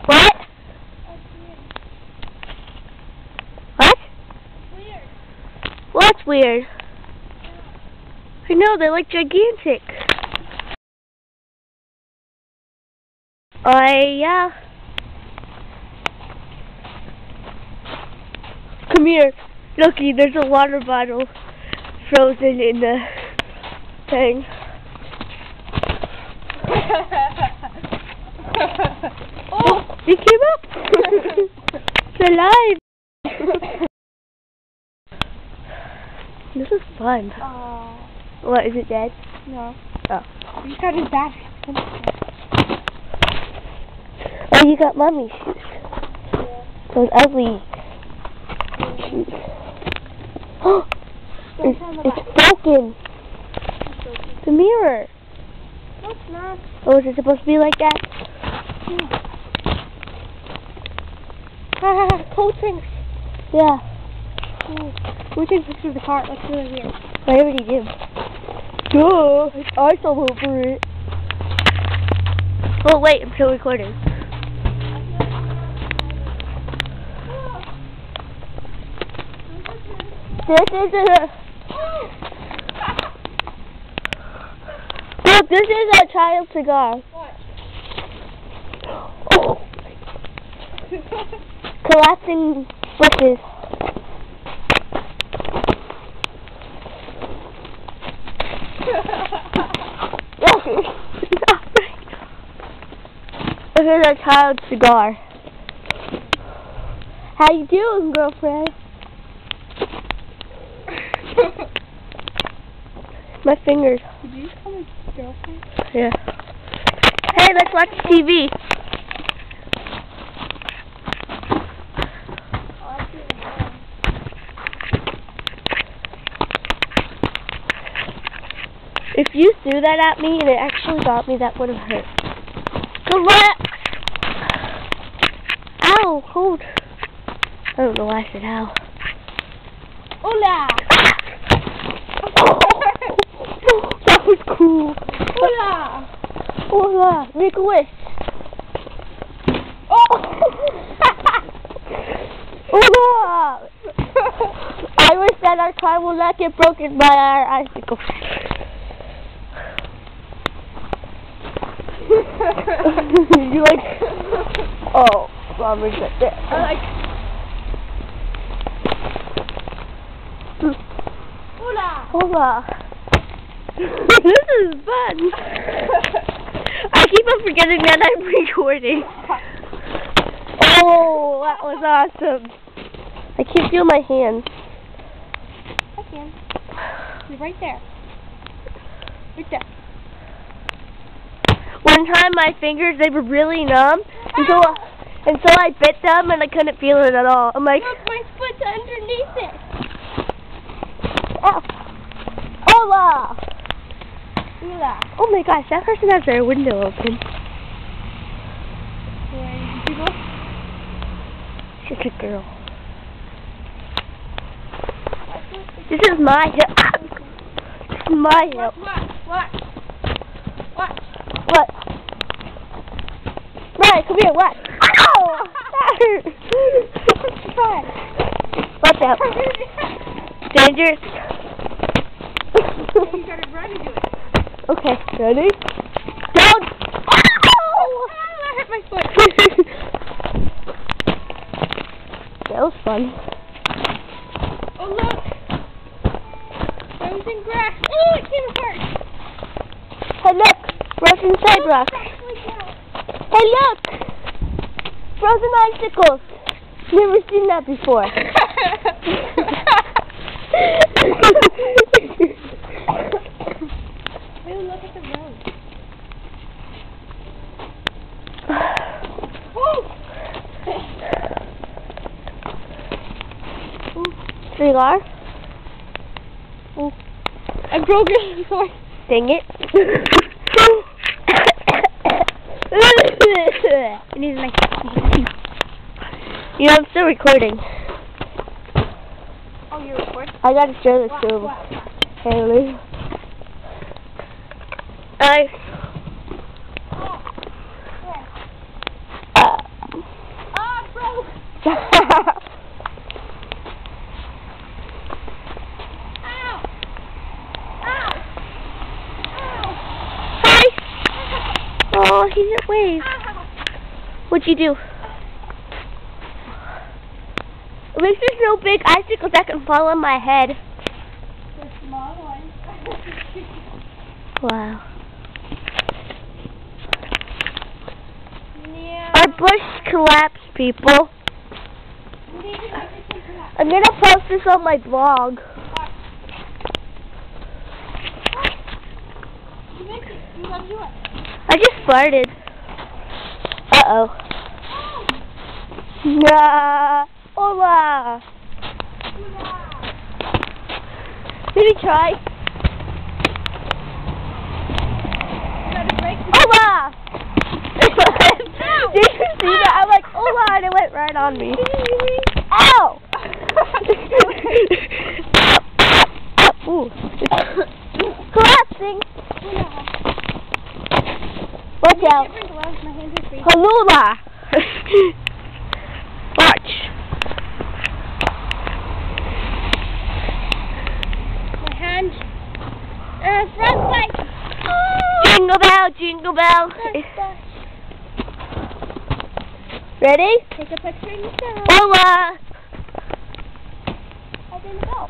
What? What? Weird. What's weird? I know, they're like gigantic. Yeah. Come here. Looky, there's a water bottle frozen in the thing. Oh, it came up. It's alive. This is fun. What, is it dead? No. Oh. You got his back. Oh, you got mommy's shoes. Yeah. Those ugly shoes. Oh, it's broken. The mirror. No, it's not. Oh, is it supposed to be like that? Cold drinks. Yeah. We take pictures of the car. That's really weird. I already did. Duh. I saw over it. Oh, wait, I'm still recording. This is Look, this is a child cigar. What? Oh. Collapsing bushes. This is a child cigar. How you doing, girlfriend? My fingers. Did you just call me girlfriend? Yeah. Hey, let's watch TV. If you threw that at me and it actually got me, that would have hurt. Come on! Ow, cold. I don't know why I said ow. Hola! That was cool. Hola! Hola, make a wish. Oh! Hola! I wish that our car will not get broken by our icicles. You like? Oh, Robert got that. I like. Hola! Hola. This is fun. I keep on forgetting that I'm recording. Oh, that was awesome. I can't feel my hands. I can. You're right there. Right there. One time my fingers, they were really numb, and so I bit them and I couldn't feel it at all. I'm like, look, my foot's underneath it. Ow. Hola! Hola. Oh my gosh, that person has their window open. She's a girl. This is my hip. This is my hip. What? What? Right, come here, what? Ow! That hurt. Watch out. Dangerous. You gotta run and do it. Okay, ready? Down! Ow! That hurt my foot. That was fun. Oh, look. Frozen grass. Oh, it came apart. Hey, look! Frozen sidewalk. Hey, look! Frozen icicles. Never seen that before. Hey, look at the road. Cigar? Oh. I broke it. Sorry. Dang it. I need like. You know, I'm still recording. Oh, you're recording? I gotta show this to him. Haley. Hi! Oh, he didn't wave. What'd you do? At least there's no big icicles that can fall on my head. The small one. Wow. Yeah. Our bush collapsed, people. I'm gonna post this on my blog. I just farted. Uh-oh. Nah. Hola. Maybe try. Hola. Did you see that? I'm like, hola, and it went right on me. Ow! Ooh. Collapsing. Watch out. Halula. Watch. My hands. Frostbite. Jingle bell, jingle bell. Ready? Take a picture and go. Hola. I didn't go.